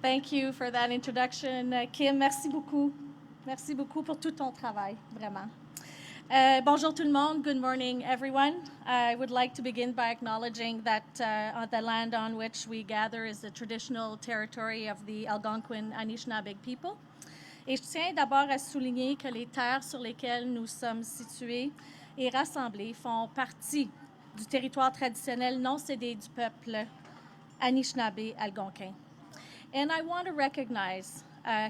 Thank you for that introduction, Kim. Merci beaucoup. Merci beaucoup pour tout ton travail, vraiment. Bonjour tout le monde. Good morning, everyone. I would like to begin by acknowledging that the land on which we gather is the traditional territory of the Algonquin Anishinaabe people. Et je tiens d'abord à souligner que les terres sur lesquelles nous sommes situés et rassemblés font partie du territoire traditionnel non cédé du peuple Anishinaabe algonquin. And I want to recognize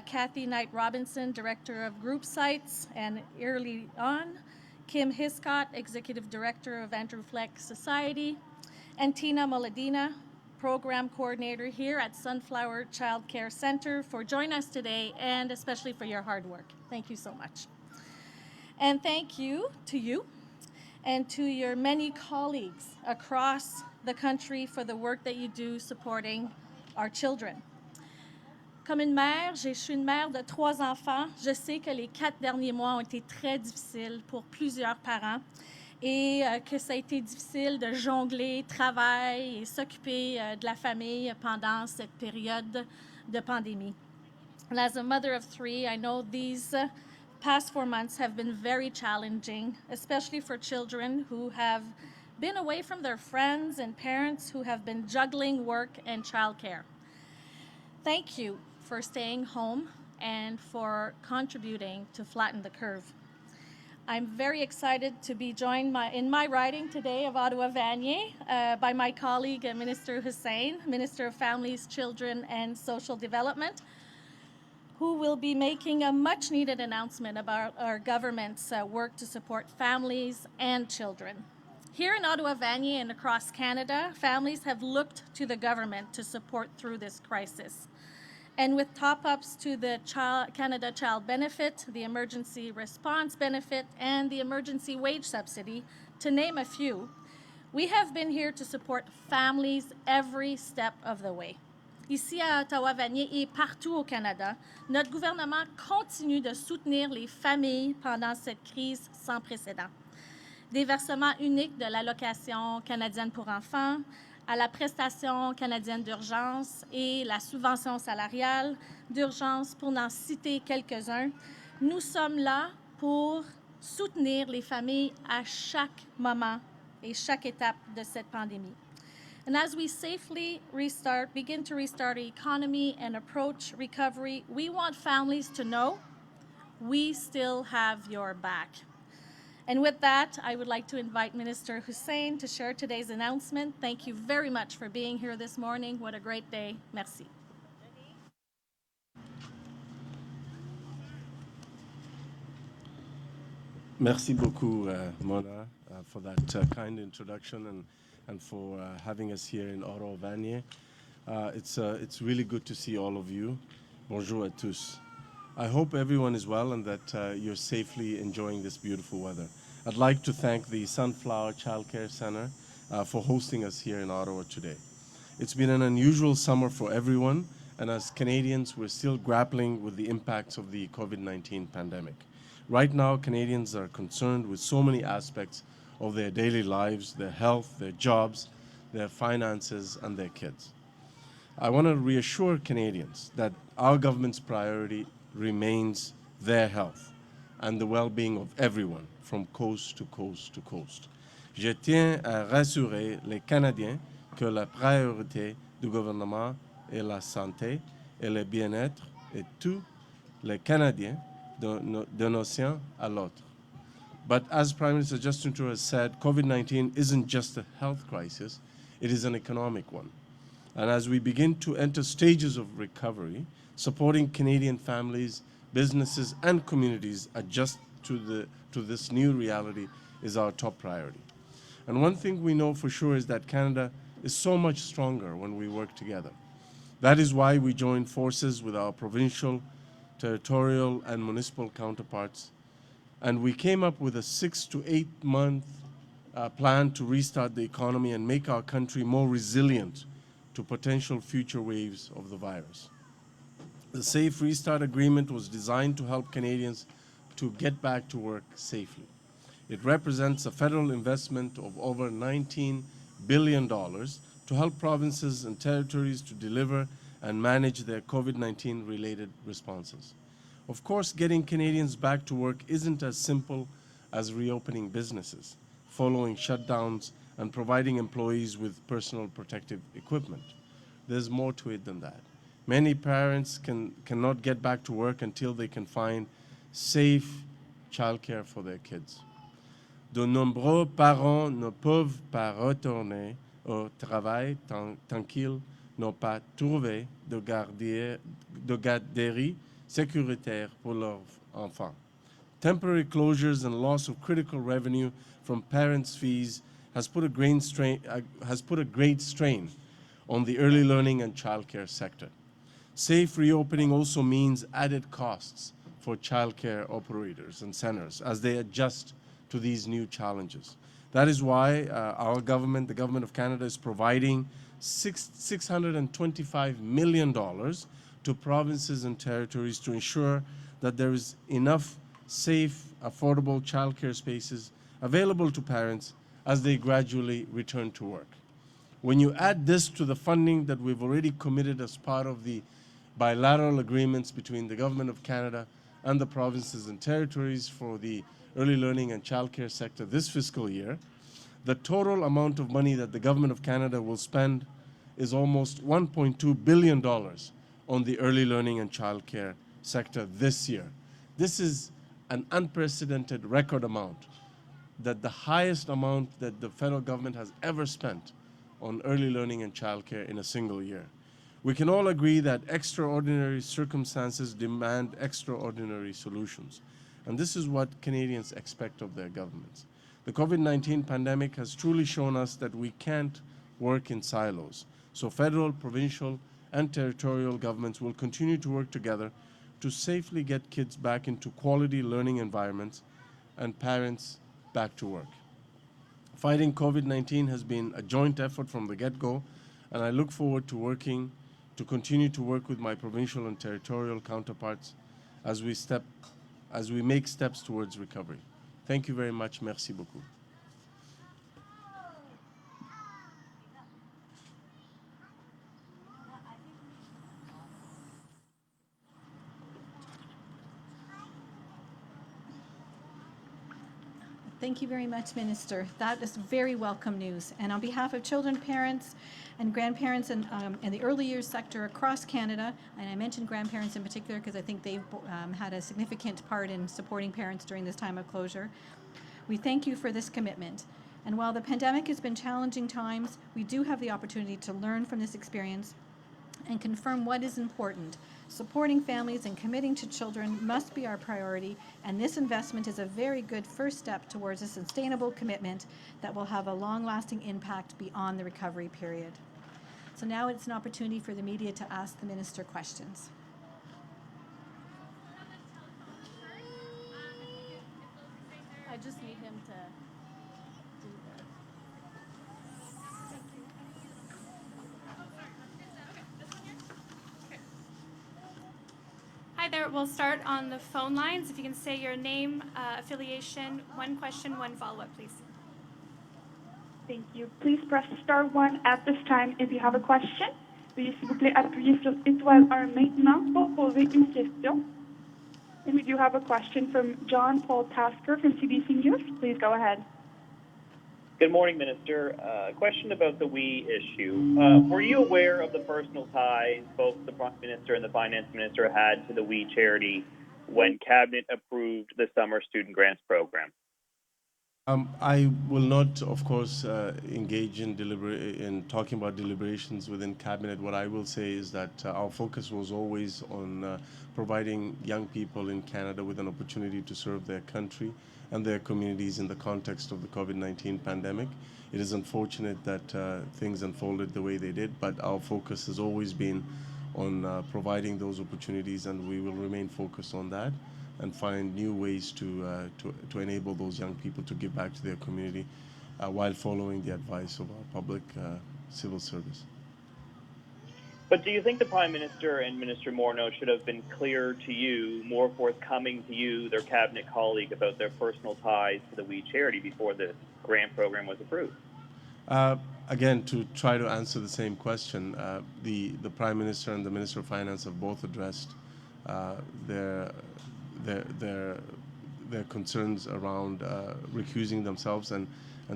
Kathy Knight Robinson, Director of Group Sites, and early on, Kim Hiscott, Executive Director of Andrew Fleck Society, and Tina Moladina, Program Coordinator here at Sunflower Childcare Center, for joining us today and especially for your hard work. Thank you so much. And thank you to you and to your many colleagues across the country for the work that you do supporting our children. Comme une mère, je suis une mère de 3 enfants. Je sais que les 4 derniers mois ont été très difficiles pour plusieurs parents et que ça a été difficile de jongler travail et s'occuper de la famille pendant cette période de pandémie. And as a mother of 3, I know these past 4 months have been very challenging, especially for children who have been away from their friends and parents who have been juggling work and childcare. Thank you for staying home and for contributing to flatten the curve. I'm very excited to be joined in my riding today of Ottawa-Vanier by my colleague, Minister Hussen, Minister of Families, Children and Social Development, who will be making a much-needed announcement about our government's work to support families and children. Here in Ottawa-Vanier and across Canada, families have looked to the government to support through this crisis. And with top-ups to the Canada Child Benefit, the Emergency Response Benefit, and the Emergency Wage Subsidy, to name a few, we have been here to support families every step of the way. Ici à Ottawa-Vanier et partout au Canada, notre gouvernement continue de soutenir les familles pendant cette crise sans précédent. Des versements uniques de l'allocation canadienne pour enfants, à la prestation canadienne d'urgence et la subvention salariale d'urgence, pour n'en citer quelques-uns. Nous sommes là pour soutenir les familles à chaque moment et chaque étape de cette pandémie. And as we safely begin to restart the economy and approach recovery, we want families to know we still have your back. And with that, I would like to invite Minister Hussen to share today's announcement. Thank you very much for being here this morning. What a great day. Merci. Merci beaucoup, Mona, for that kind introduction and for having us here in Ottawa-Vanier. It's really good to see all of you. Bonjour à tous. I hope everyone is well and that you're safely enjoying this beautiful weather. I'd like to thank the Sunflower Childcare Center for hosting us here in Ottawa today. It's been an unusual summer for everyone, and as Canadians, we're still grappling with the impacts of the COVID-19 pandemic. Right now, Canadians are concerned with so many aspects of their daily lives, their health, their jobs, their finances, and their kids. I want to reassure Canadians that our government's priority remains their health and the well-being of everyone from coast to coast to coast. Je tiens à rassurer les Canadiens que la priorité du gouvernement est la santé et le bien-être de tous les Canadiens d'un océan à l'autre. But as Prime Minister Justin Trudeau has said, COVID-19 isn't just a health crisis, it is an economic one. And as we begin to enter stages of recovery, supporting Canadian families, businesses, and communities adjust to this new reality is our top priority. And one thing we know for sure is that Canada is so much stronger when we work together. That is why we join forces with our provincial, territorial, and municipal counterparts. And we came up with a 6 to 8 month plan to restart the economy and make our country more resilient to potential future waves of the virus. The Safe Restart Agreement was designed to help Canadians to get back to work safely. It represents a federal investment of over $19 billion to help provinces and territories to deliver and manage their COVID-19 related responses. Of course, getting Canadians back to work isn't as simple as reopening businesses, following shutdowns, and providing employees with personal protective equipment. There's more to it than that. Many parents cannot get back to work until they can find safe childcare for their kids. De nombreux parents ne peuvent pas retourner au travail tant qu'ils n'ont pas trouvé de garderie sécuritaire pour leurs enfants. Temporary closures and loss of critical revenue from parents' fees has put a great strain on the early learning and childcare sector. Safe reopening also means added costs for childcare operators and centers as they adjust to these new challenges. That is why our government, the Government of Canada, is providing $625 million to provinces and territories to ensure that there is enough safe, affordable childcare spaces available to parents as they gradually return to work. When you add this to the funding that we've already committed as part of the bilateral agreements between the Government of Canada and the provinces and territories for the early learning and childcare sector this fiscal year, the total amount of money that the Government of Canada will spend is almost $1.2 billion on the early learning and childcare sector this year. This is an unprecedented record amount, that the highest amount that the federal government has ever spent on early learning and childcare in a single year. We can all agree that extraordinary circumstances demand extraordinary solutions, and this is what Canadians expect of their governments. The COVID-19 pandemic has truly shown us that we can't work in silos, so federal, provincial, and territorial governments will continue to work together to safely get kids back into quality learning environments and parents back to work. Fighting COVID-19 has been a joint effort from the get-go, and I look forward to continue to work with my provincial and territorial counterparts as we make steps towards recovery. Thank you very much. Merci beaucoup. Thank you very much, Minister. That is very welcome news. And on behalf of children, parents, and grandparents in the early years sector across Canada, and I mentioned grandparents in particular because I think they've had a significant part in supporting parents during this time of closure, we thank you for this commitment. And while the pandemic has been challenging times, we do have the opportunity to learn from this experience and confirm what is important. Supporting families and committing to children must be our priority, and this investment is a very good first step towards a sustainable commitment that will have a long-lasting impact beyond the recovery period. So now it's an opportunity for the media to ask the Minister questions. I just need him to do the... Hi there, we'll start on the phone lines. If you can say your name, affiliation, one question, one follow-up, please. Thank you. Please press star 1 at this time if you have a question. Veuillez s'il vous plaît appuyer sur étoile 1 maintenant pour poser une question. And we do have a question from John Paul Tasker from CBC News. Please go ahead. Good morning, Minister. A question about the WE issue. Were you aware of the personal ties both the Prime Minister and the Finance Minister had to the WE charity when Cabinet approved the Summer Student Grants Program? I will not, of course, engage in talking about deliberations within Cabinet. What I will say is that our focus was always on providing young people in Canada with an opportunity to serve their country and their communities in the context of the COVID-19 pandemic. It is unfortunate that things unfolded the way they did, but our focus has always been on providing those opportunities, and we will remain focused on that and find new ways to enable those young people to give back to their community while following the advice of our public civil service. But do you think the Prime Minister and Minister Morneau should have been clearer to you, more forthcoming to you, their Cabinet colleague, about their personal ties to the WE charity before the grant program was approved? again, to try to answer the same question, the Prime Minister and the Minister of Finance have both addressed their concerns around recusing themselves, and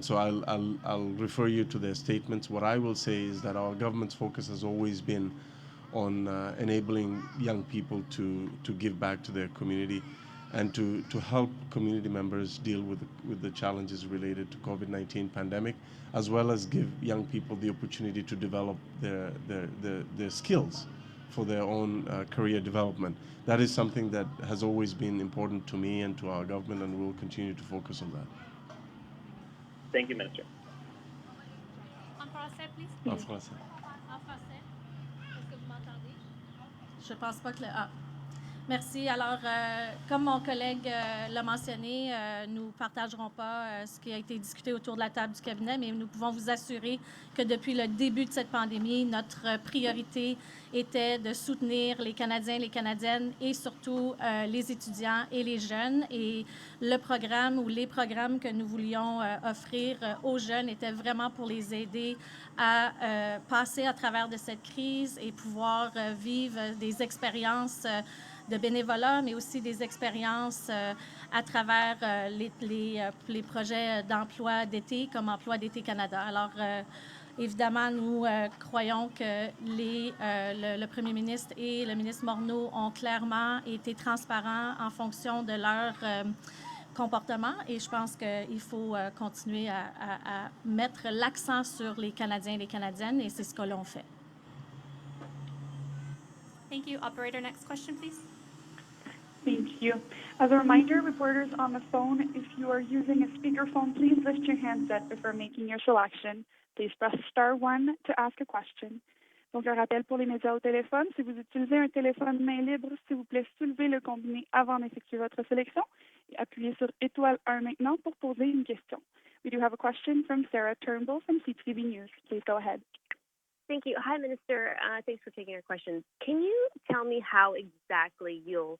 so I'll refer you to their statements. What I will say is that our government's focus has always been on enabling young people to give back to their community and to help community members deal with the challenges related to COVID-19 pandemic, as well as give young people the opportunity to develop their skills for their own career development. That is something that has always been important to me and to our government, and we'll continue to focus on that. Thank you, Minister. En français, please. En français. En français, est-ce que vous m'entendez? Je pense pas que le... Ah. Merci. Alors, comme mon collègue l'a mentionné, nous ne partagerons pas ce qui a été discuté autour de la table du cabinet, mais nous pouvons vous assurer que depuis le début de cette pandémie, notre priorité était de soutenir les Canadiens, les Canadiennes et surtout les étudiants et les jeunes. Et le programme ou les programmes que nous voulions offrir aux jeunes étaient vraiment pour les aider à passer à travers de cette crise et pouvoir vivre des expériences de bénévolat, mais aussi des expériences à travers les projets d'emploi d'été, comme Emploi d'été Canada. Alors, évidemment, nous croyons que le Premier ministre et le ministre Morneau ont clairement été transparents en fonction de leur comportement, et je pense qu'il faut continuer à mettre l'accent sur les Canadiens et les Canadiennes, et c'est ce que l'on fait. Thank you. Operator, next question, please. Thank you. As a reminder, reporters on the phone, if you are using a speakerphone, please lift your handset before making your selection. Please press star 1 to ask a question. Donc, un rappel pour les médias au téléphone. Si vous utilisez un téléphone main libre, s'il vous plaît, soulevez le combiné avant d'effectuer votre sélection et appuyez sur étoile 1 maintenant pour poser une question. We do have a question from Sarah Turnbull from CTV News. Please go ahead. Thank you. Hi, Minister. Thanks for taking our questions. Can you tell me how exactly you'll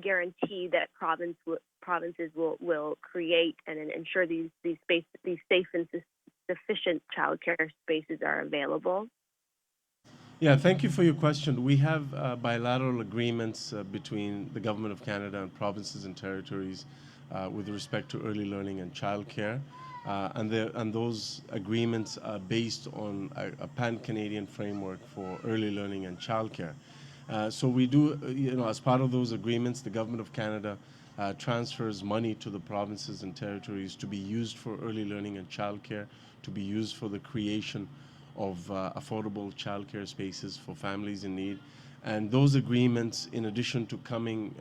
guarantee that provinces will create and ensure these safe and sufficient childcare spaces are available? Yeah, thank you for your question. We have bilateral agreements between the Government of Canada and provinces and territories with respect to early learning and childcare. And those agreements are based on a pan-Canadian framework for early learning and childcare. So we do, as part of those agreements, the Government of Canada transfers money to the provinces and territories to be used for early learning and childcare, to be used for the creation of affordable childcare spaces for families in need. And those agreements, in addition to coming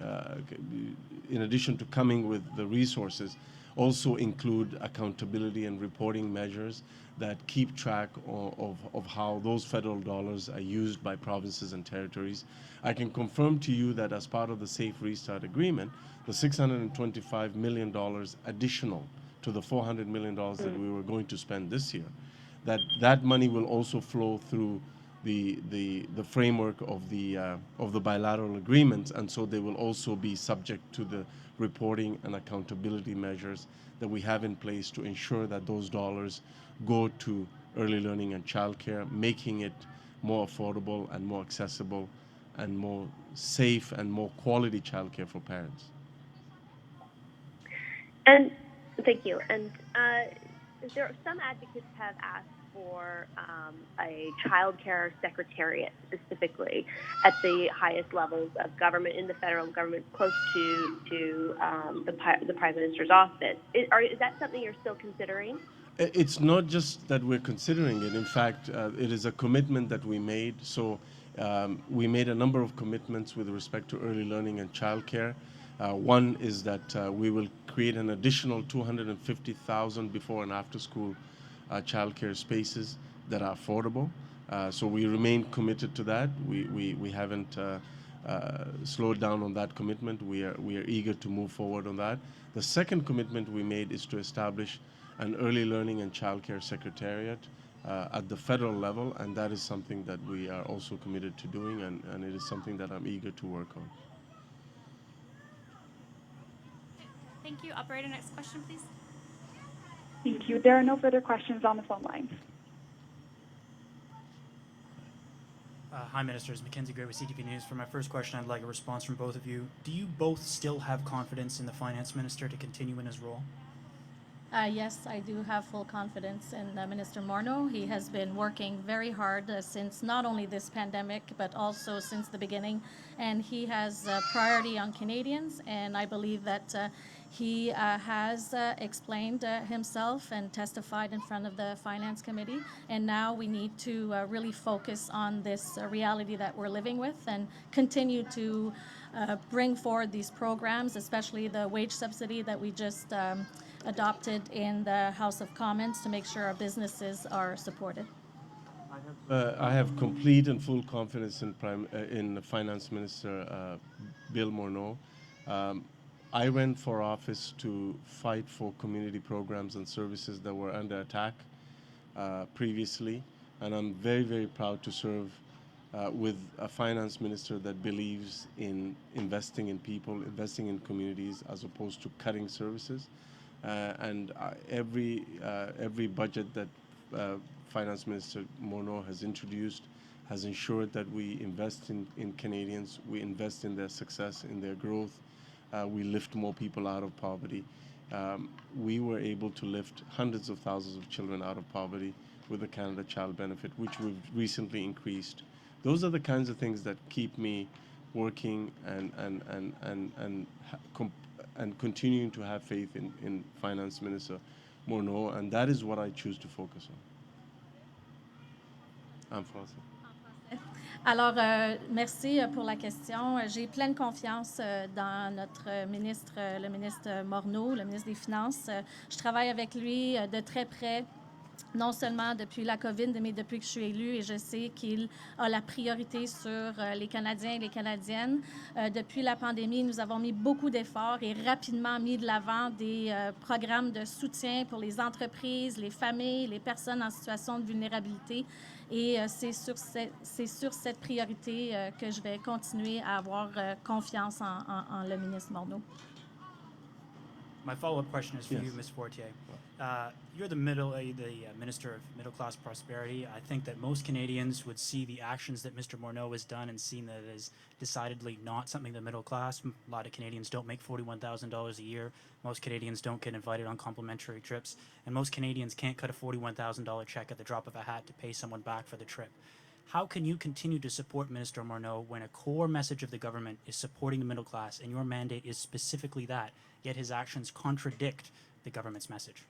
with the resources, also include accountability and reporting measures that keep track of how those federal dollars are used by provinces and territories. I can confirm to you that as part of the Safe Restart Agreement, the $625 million additional to the $400 million that we were going to spend this year, that money will also flow through the framework of the bilateral agreements, and so they will also be subject to the reporting and accountability measures that we have in place to ensure that those dollars go to early learning and childcare, making it more affordable and more accessible and more safe and more quality childcare for parents. And thank you. And some advocates have asked for a childcare secretariat specifically at the highest levels of government in the federal government, close to the Prime Minister's office. Is that something you're still considering? It's not just that we're considering it. In fact, it is a commitment that we made. So we made a number of commitments with respect to early learning and childcare. One is that we will create an additional 250,000 before and after school childcare spaces that are affordable. So we remain committed to that. We haven't slowed down on that commitment. We are eager to move forward on that. The second commitment we made is to establish an early learning and childcare secretariat at the federal level, and that is something that we are also committed to doing, and it is something that I'm eager to work on. Thank you. Operator, next question, please. Thank you. There are no further questions on the phone line. Hi, Ministers. Mackenzie Gray with CTV News. For my first question, I'd like a response from both of you. Do you both still have confidence in the Finance Minister to continue in his role? Yes, I do have full confidence in Minister Morneau. He has been working very hard since not only this pandemic, but also since the beginning. And he has priority on Canadians. And I believe that he has explained himself and testified in front of the Finance Committee. And now we need to really focus on this reality that we're living with and continue to bring forward these programs, especially the wage subsidy that we just adopted in the House of Commons to make sure our businesses are supported. I have complete and full confidence in the Finance Minister Bill Morneau. I ran for office to fight for community programs and services that were under attack previously, and I'm very, very proud to serve with a finance minister that believes in investing in people, investing in communities, as opposed to cutting services. And every budget that Finance Minister Morneau has introduced has ensured that we invest in Canadians, we invest in their success, in their growth, we lift more people out of poverty. We were able to lift hundreds of thousands of children out of poverty with the Canada Child Benefit, which we've recently increased. Those are the kinds of things that keep me working and continuing to have faith in Finance Minister Morneau, and that is what I choose to focus on. En français. Alors, merci pour la question. J'ai pleine confiance dans notre ministre, le ministre Morneau, le ministre des Finances. Je travaille avec lui de très près, non seulement depuis la COVID, mais depuis que je suis élue, et je sais qu'il a la priorité sur les Canadiens et les Canadiennes. Depuis la pandémie, nous avons mis beaucoup d'efforts et rapidement mis de l'avant des programmes de soutien pour les entreprises, les familles, les personnes en situation de vulnérabilité. Et c'est sur cette priorité que je vais continuer à avoir confiance en le ministre Morneau. My follow-up question is for you, Ms. Fortier. You're the Minister of Middle Class Prosperity. I think that most Canadians would see the actions that Mr. Morneau has done and seen that it is decidedly not something the middle class. A lot of Canadians don't make $41,000 a year. Most Canadians don't get invited on complimentary trips. And most Canadians can't cut a $41,000 check at the drop of a hat to pay someone back for the trip. How can you continue to support Minister Morneau when a core message of the government is supporting the middle class and your mandate is specifically that, yet his actions contradict the government's message?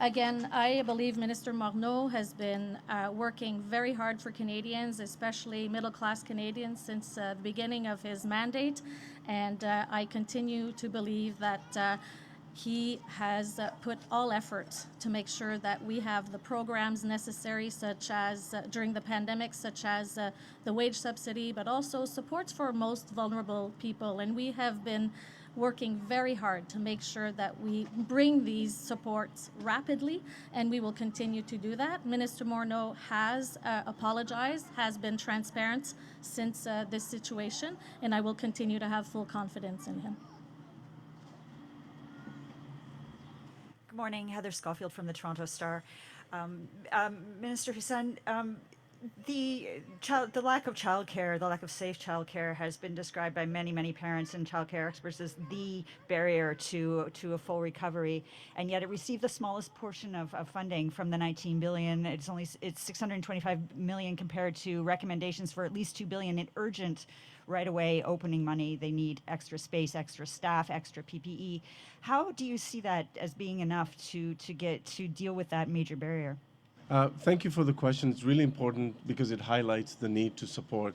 Again, I believe Minister Morneau has been working very hard for Canadians, especially middle-class Canadians, since the beginning of his mandate. And I continue to believe that he has put all efforts to make sure that we have the programs necessary, such as during the pandemic, such as the wage subsidy, but also supports for most vulnerable people. And we have been working very hard to make sure that we bring these supports rapidly, and we will continue to do that. Minister Morneau has apologized, has been transparent since this situation, and I will continue to have full confidence in him. Good morning, Heather Schofield from the Toronto Star. Minister Hussen, the lack of childcare, the lack of safe childcare has been described by many parents and childcare experts as the barrier to a full recovery, and yet it received the smallest portion of funding from the $19 billion. It's $625 million compared to recommendations for at least $2 billion in urgent right away opening money. They need extra space, extra staff, extra PPE. How do you see that as being enough to deal with that major barrier? Thank you for the question. It's really important because it highlights the need to support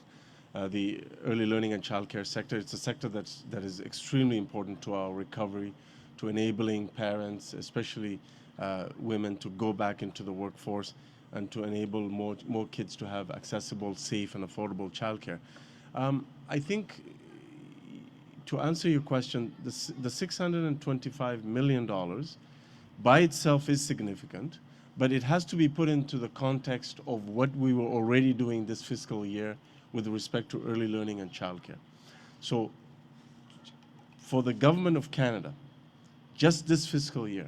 the early learning and childcare sector. It's a sector that is extremely important to our recovery, to enabling parents, especially women, to go back into the workforce and to enable more kids to have accessible, safe, and affordable childcare. I think to answer your question, the $625 million by itself is significant, but it has to be put into the context of what we were already doing this fiscal year with respect to early learning and childcare. So for the Government of Canada, just this fiscal year,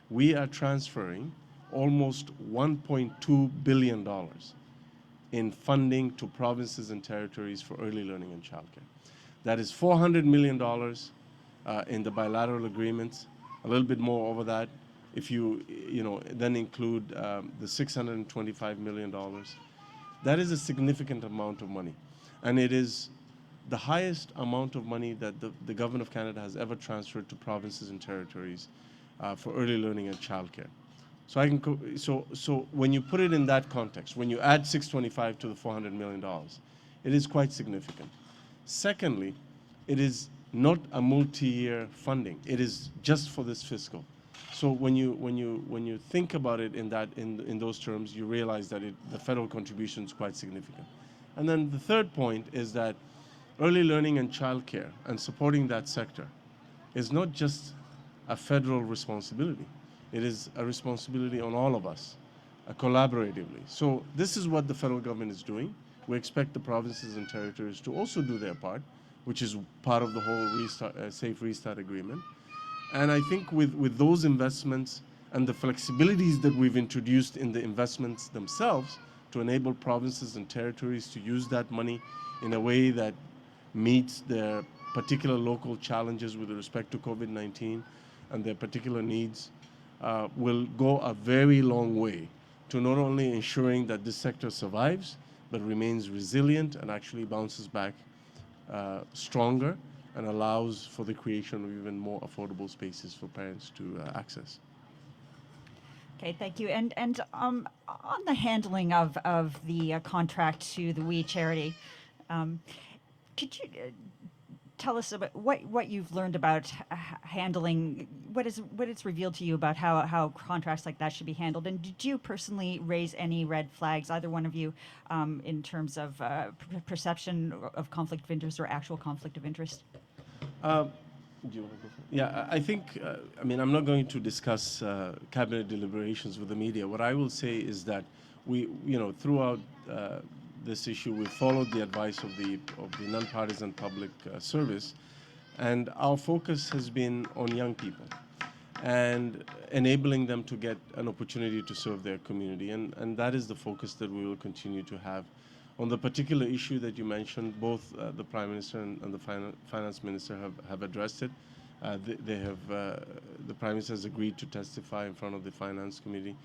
we are transferring almost $1.2 billion in funding to provinces and territories for early learning and childcare. That is $400 million in the bilateral agreements, a little bit more over that. If you then include the $625 million, that is a significant amount of money. And it is the highest amount of money that the Government of Canada has ever transferred to provinces and territories for early learning and childcare. So when you put it in that context, when you add 625 to the $400 million, it is quite significant. Secondly, it is not a multi-year funding. It is just for this fiscal. So when you think about it in those terms, you realize that the federal contribution is quite significant. And then the third point is that early learning and childcare and supporting that sector is not just a federal responsibility. It is a responsibility on all of us, collaboratively. So this is what the federal government is doing. We expect the provinces and territories to also do their part, which is part of the whole Safe Restart Agreement. And I think with those investments and the flexibilities that we've introduced in the investments themselves to enable provinces and territories to use that money in a way that meets their particular local challenges with respect to COVID-19 and their particular needs, will go a very long way to not only ensuring that this sector survives, but remains resilient and actually bounces back stronger and allows for the creation of even more affordable spaces for parents to access. Okay, thank you. And on the handling of the contract to the We charity, could you tell us about what you've learned about handling, what it's revealed to you about how contracts like that should be handled? And did you personally raise any red flags, either one of you, in terms of perception of conflict of interest or actual conflict of interest? Do you want to go for it? Yeah, I think, I mean, I'm not going to discuss cabinet deliberations with the media. What I will say is that we, throughout this issue, we followed the advice of the nonpartisan public service, and our focus has been on young people and enabling them to get an opportunity to serve their community, and that is the focus that we will continue to have. On the particular issue that you mentioned, both the Prime Minister and the Finance Minister have addressed it. The Prime Minister has agreed to testify in front of the Finance Committee.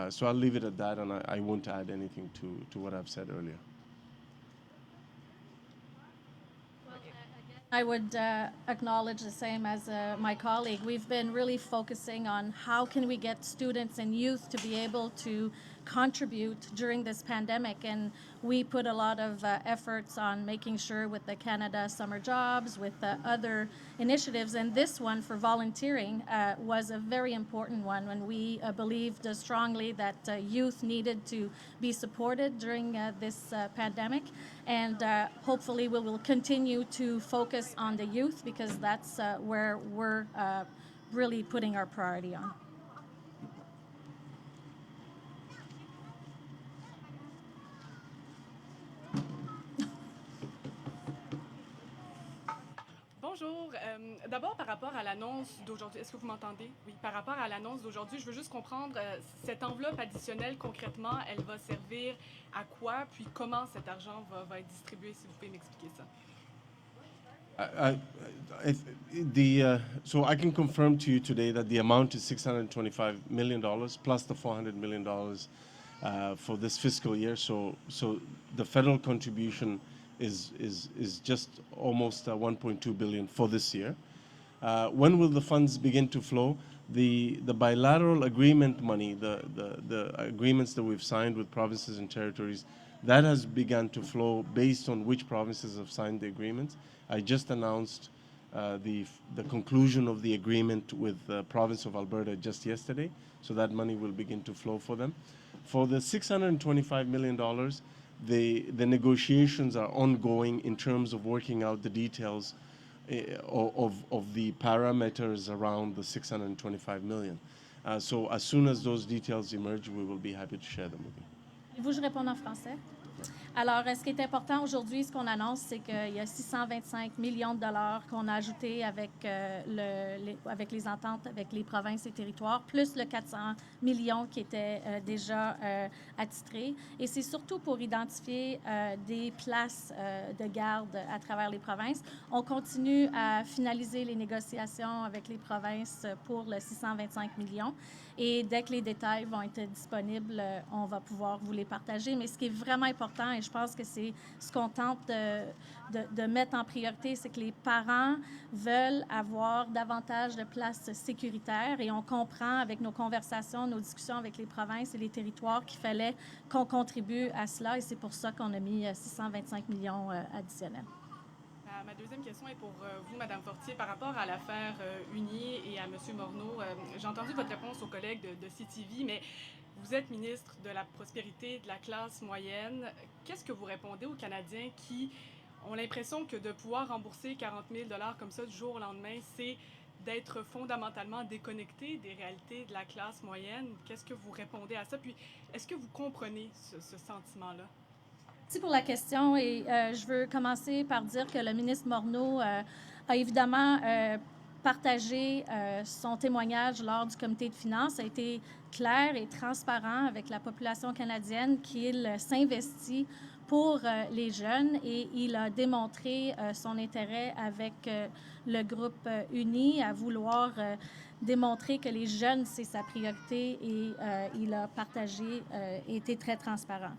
So I'll leave it at that, and I won't add anything to what I've said earlier. I would acknowledge the same as my colleague. We've been really focusing on how can we get students and youth to be able to contribute during this pandemic, and we put a lot of efforts on making sure with the Canada Summer Jobs, with other initiatives, and this one for volunteering was a very important one when we believed strongly that youth needed to be supported during this pandemic, and hopefully we will continue to focus on the youth because that's where we're really putting our priority on. Bonjour. D'abord, par rapport à l'annonce d'aujourd'hui, est-ce que vous m'entendez? Oui, par rapport à l'annonce d'aujourd'hui, je veux juste comprendre cette enveloppe additionnelle, concrètement, elle va servir à quoi? Puis comment cet argent va être distribué, si vous pouvez m'expliquer ça? So I can confirm to you today that the amount is $625 million plus the $400 million for this fiscal year. So the federal contribution is just almost $1.2 billion for this year. When will the funds begin to flow? The bilateral agreement money, the agreements that we've signed with provinces and territories, that has begun to flow based on which provinces have signed the agreements. I just announced the conclusion of the agreement with the province of Alberta just yesterday, so that money will begin to flow for them. For the $625 million, the negotiations are ongoing in terms of working out the details of the parameters around the $625 million. So as soon as those details emerge, we will be happy to share them with you. Voulez-vous que je réponde en français? Alors, ce qui est important aujourd'hui, ce qu'on annonce, c'est qu'il y a 625 millions de dollars qu'on a ajouté avec, avec les ententes avec les provinces et territoires, plus le 400 millions qui étaient déjà attitrés. Et c'est surtout pour identifier des places de garde à travers les provinces. On continue à finaliser les négociations avec les provinces pour le 625 millions. Et dès que les détails vont être disponibles, on va pouvoir vous les partager. Mais ce qui est vraiment important, et je pense que c'est ce qu'on tente de mettre en priorité, c'est que les parents veulent avoir davantage de places sécuritaires. Et on comprend avec nos conversations, nos discussions avec les provinces et les territoires qu'il fallait qu'on contribue à cela. Et c'est pour ça qu'on a mis 625 millions additionnels. Ma deuxième question est pour vous, Mme Fortier, par rapport à l'affaire Uni et à M. Morneau. J'ai entendu votre réponse aux collègues de CTV, mais vous êtes ministre de la prospérité de la classe moyenne. Qu'est-ce que vous répondez aux Canadiens qui ont l'impression que de pouvoir rembourser 40 000 $ comme ça du jour au lendemain, c'est d'être fondamentalement déconnecté des réalités de la classe moyenne? Qu'est-ce que vous répondez à ça? Puis, est-ce que vous comprenez ce sentiment-là? Merci pour la question et je veux commencer par dire que le ministre Morneau a évidemment partagé son témoignage lors du comité de finances. Ça a été clair et transparent avec la population canadienne qu'il s'investit pour les jeunes et il a démontré son intérêt avec le groupe Uni à vouloir démontrer que les jeunes, c'est sa priorité et il a partagé et été très transparent.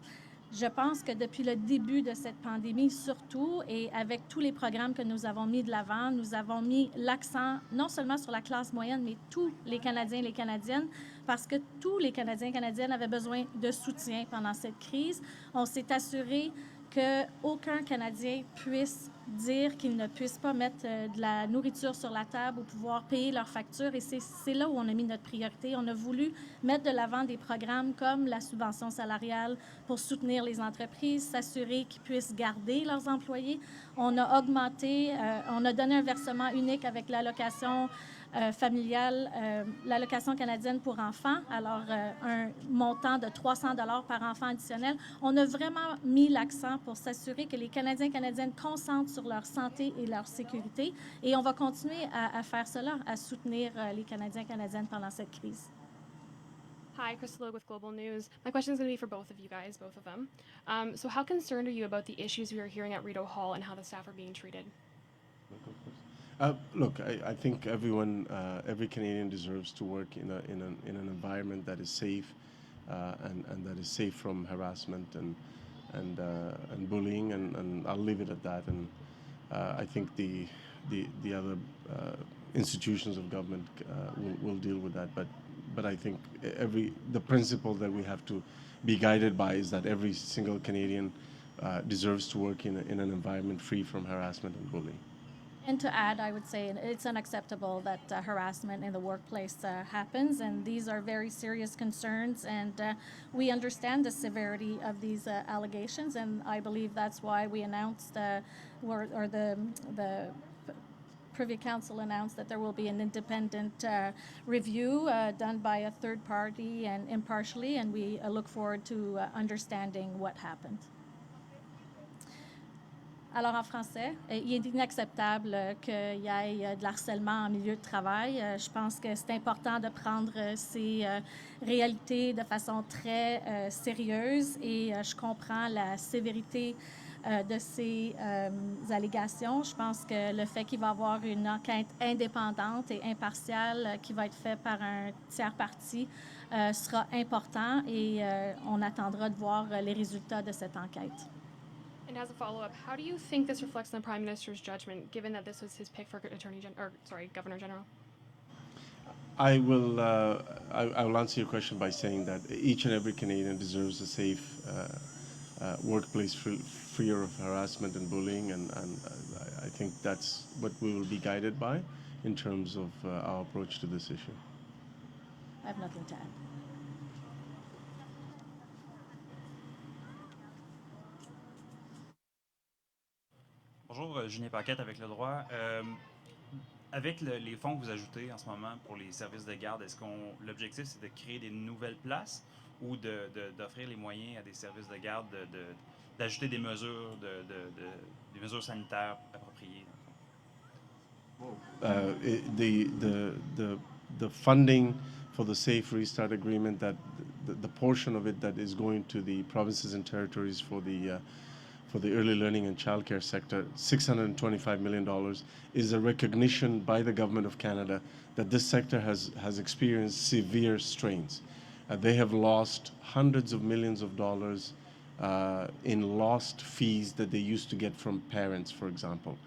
Je pense que depuis le début de cette pandémie, surtout, et avec tous les programmes que nous avons mis de l'avant, nous avons mis l'accent non seulement sur la classe moyenne, mais tous les Canadiens et les Canadiennes, parce que tous les Canadiens et Canadiennes avaient besoin de soutien pendant cette crise. On s'est assuré qu'aucun Canadien puisse dire qu'il ne puisse pas mettre de la nourriture sur la table ou pouvoir payer leurs factures. Et c'est là où on a mis notre priorité. On a voulu mettre de l'avant des programmes comme la subvention salariale pour soutenir les entreprises, s'assurer qu'ils puissent garder leurs employés. On a augmenté, on a donné un versement unique avec l'allocation familiale, l'allocation canadienne pour enfants, alors un montant de 300 $ par enfant additionnel. On a vraiment mis l'accent pour s'assurer que les Canadiens et Canadiennes concentrent sur leur santé et leur sécurité et on va continuer à faire cela, à soutenir les Canadiens et Canadiennes pendant cette crise. Hi, Crystal Logue with Global News. My question is going to be for both of you guys, both of them. So how concerned are you about the issues we are hearing at Rideau Hall and how the staff are being treated? Look, I think everyone, every Canadian deserves to work in an environment that is safe and that is safe from harassment and bullying, and I'll leave it at that. And I think the other institutions of government will deal with that. But I think the principle that we have to be guided by is that every single Canadian deserves to work in an environment free from harassment and bullying. And to add, I would say it's unacceptable that harassment in the workplace happens, and these are very serious concerns, and we understand the severity of these allegations, and I believe that's why we announced, or the Privy Council announced that there will be an independent review done by a third party and impartially, and we look forward to understanding what happened. Alors, en français, il est inacceptable qu'il y ait de l'harcèlement en milieu de travail. Je pense que c'est important de prendre ces réalités de façon très sérieuse et je comprends la sévérité de ces allégations. Je pense que le fait qu'il va y avoir une enquête indépendante et impartiale qui va être faite par un tiers parti sera important et on attendra de voir les résultats de cette enquête. And as a follow-up, how do you think this reflects on the Prime Minister's judgment, given that this was his pick for Governor General? I will answer your question by saying that each and every Canadian deserves a safe workplace free of harassment and bullying, and I think that's what we will be guided by in terms of our approach to this issue. I have nothing to add. Bonjour, Julien Paquette avec Le Droit. Avec les fonds que vous ajoutez en ce moment pour les services de garde, est-ce l'objectif c'est de créer des nouvelles places ou d'offrir les moyens à des services de garde d'ajouter des mesures, des mesures sanitaires appropriées. The funding for the Safe Restart Agreement, that the portion of it that is going to the provinces and territories for the early learning and childcare sector, $625 million, is a recognition by the Government of Canada that this sector has experienced severe strains. They have lost hundreds of millions of dollars in lost fees that they used to get from parents, for example.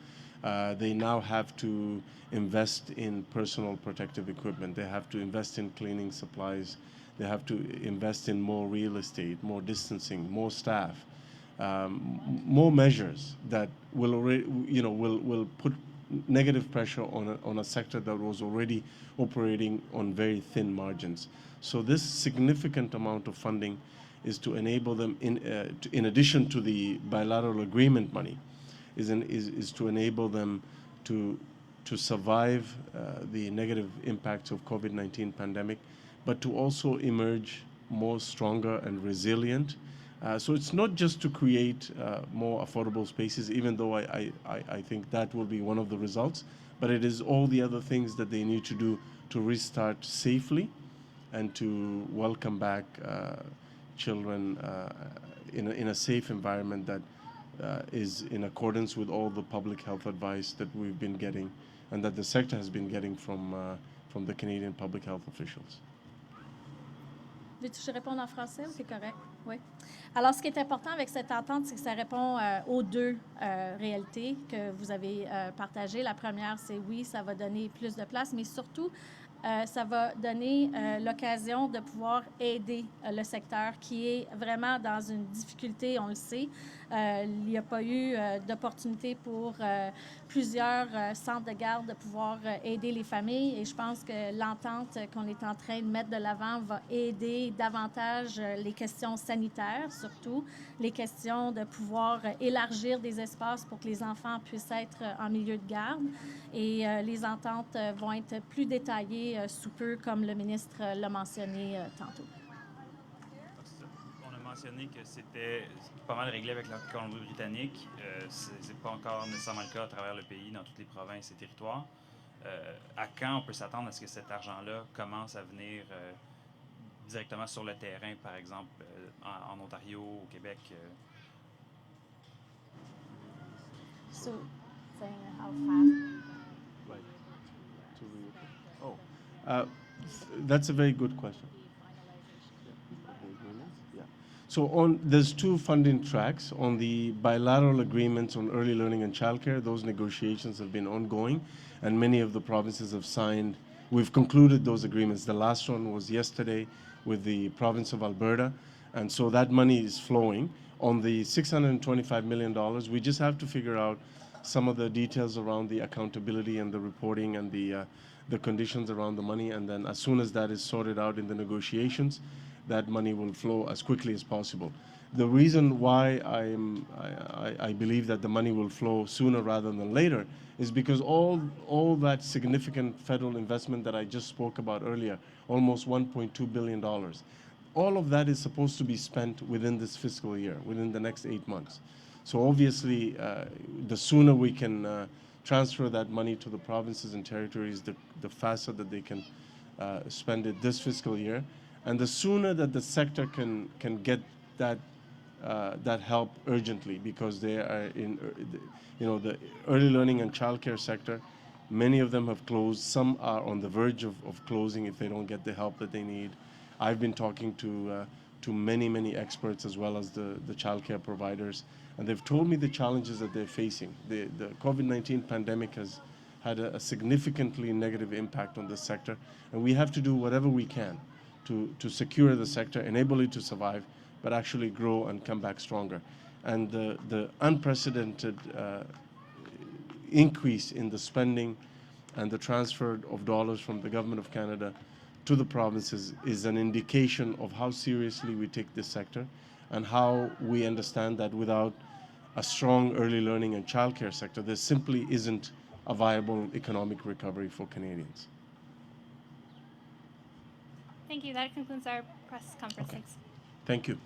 They now have to invest in personal protective equipment. They have to invest in cleaning supplies. They have to invest in more real estate, more distancing, more staff, more measures that will already, will put negative pressure on a sector that was already operating on very thin margins. So this significant amount of funding is to enable them, in addition to the bilateral agreement money, is to enable them to survive the negative impacts of COVID-19 pandemic, but to also emerge more stronger and resilient. So it's not just to create more affordable spaces, even though I think that will be one of the results, but it is all the other things that they need to do to restart safely and to welcome back children in a safe environment that is in accordance with all the public health advice that we've been getting and that the sector has been getting from the Canadian public health officials. Veux-tu que je réponde en français ou c'est correct? Oui. Alors, ce qui est important avec cette entente, c'est que ça répond aux deux réalités que vous avez partagées. La première, c'est oui, ça va donner plus de place, mais surtout, ça va donner l'occasion de pouvoir aider le secteur qui est vraiment dans une difficulté, on le sait. Il n'y a pas eu d'opportunité pour plusieurs centres de garde de pouvoir aider les familles et je pense que l'entente qu'on est en train de mettre de l'avant va aider davantage les questions sanitaires, surtout les questions de pouvoir élargir des espaces pour que les enfants puissent être en milieu de garde et les ententes vont être plus détaillées sous peu, comme le ministre l'a mentionné tantôt. On a mentionné que c'était pas mal réglé avec la Colombie-Britannique. C'est pas encore nécessairement le cas à travers le pays, dans toutes les provinces et territoires. À quand on peut s'attendre à ce que cet argent-là commence à venir directement sur le terrain, par exemple en Ontario, au Québec? So, saying how fast? That's a very good question. Yeah. So there's two funding tracks. On the bilateral agreements on early learning and childcare, those negotiations have been ongoing, and many of the provinces have signed. We've concluded those agreements. The last one was yesterday with the province of Alberta, and so that money is flowing. On the $625 million, we just have to figure out some of the details around the accountability and the reporting and the conditions around the money, and then as soon as that is sorted out in the negotiations, that money will flow as quickly as possible. The reason why I believe that the money will flow sooner rather than later is because all that significant federal investment that I just spoke about earlier, almost $1.2 billion, all of that is supposed to be spent within this fiscal year, within the next 8 months. So obviously, the sooner we can transfer that money to the provinces and territories, the faster that they can spend it this fiscal year, and the sooner that the sector can get that help urgently, because they are in, the early learning and childcare sector. Many of them have closed. Some are on the verge of closing if they don't get the help that they need. I've been talking to many experts as well as the childcare providers, and they've told me the challenges that they're facing. The COVID-19 pandemic has had a significantly negative impact on this sector, and we have to do whatever we can to secure the sector, enable it to survive, but actually grow and come back stronger. And the unprecedented increase in the spending and the transfer of dollars from the Government of Canada to the provinces is an indication of how seriously we take this sector and how we understand that without a strong early learning and childcare sector, there simply isn't a viable economic recovery for Canadians. Thank you. That concludes our press conference. Okay. Thank you.